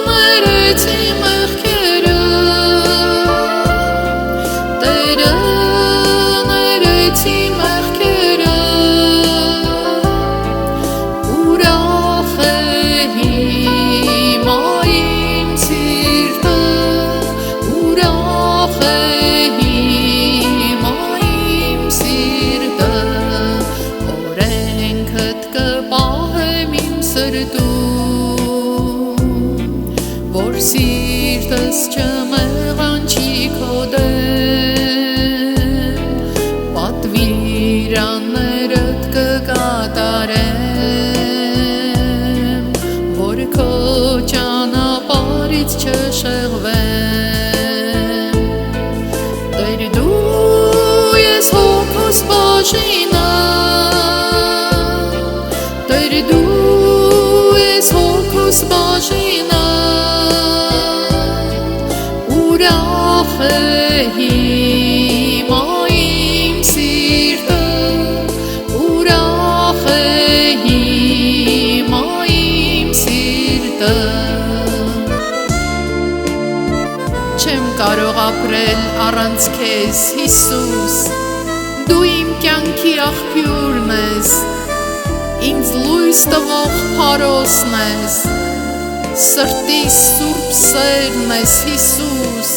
ներեցի մեղքերը, Տերը ներեցի մեղքերը, ուրախ է հիմա իմ սիրտը, ուրախ է հիմա իմ սիրտը, օրենքդ կպահեմ իմ սրտում, որ սիրտս չմեղանչի քո դեմ, պատվիրաններդ կկատարեմ, որ քո ճանապարհից չշեղվեմ, Տեր դու ես հոգուս բաժինը, Տեր դու ես հոգուս բաժինը, ուրախ է հիմա իմ սիրտը, ուրախ է հիմա իմ սիրտը, չեմ կարող ապրել առանց քեզ, Հիսուս, դու իմ կյանքի աղբյուրն ես, ինձ լույս տվող փարոսն ես, սրտիս սուրբ սերն ես, Հիսուս,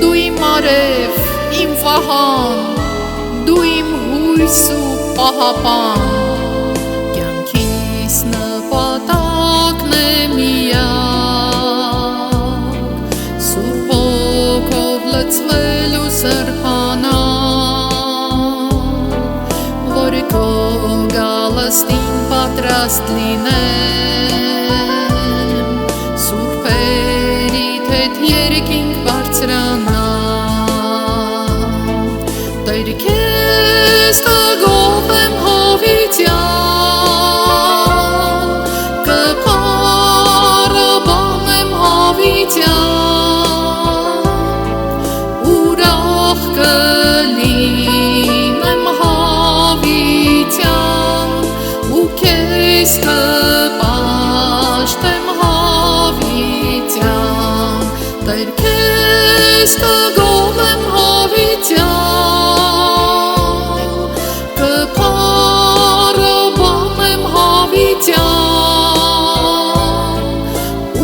դու իմ արև, իմ վահան, դու իմ հույս ու պահապան, կյանքիս նպատակն է միակ, Սուրբ Հոգով լցվելու սրբանալ, որ քո գալստին պատրաստ լինեմ, սուրբերիդ հետ երկինք բարձրանալ, Տեր քեզ կգովեմ հավիտյան, կփառաբանեմ հավիտյան, ուրախ կլինեմ հավիտյան, ու քեզ կպաշտեմ հավիտյան, Տեր քեզ կգովեմ հավիտյան, կփառաբանեմ հավիտյան,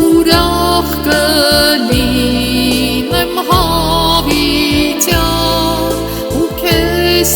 ուրախ կլինեմ հավիտյան, ու քեզ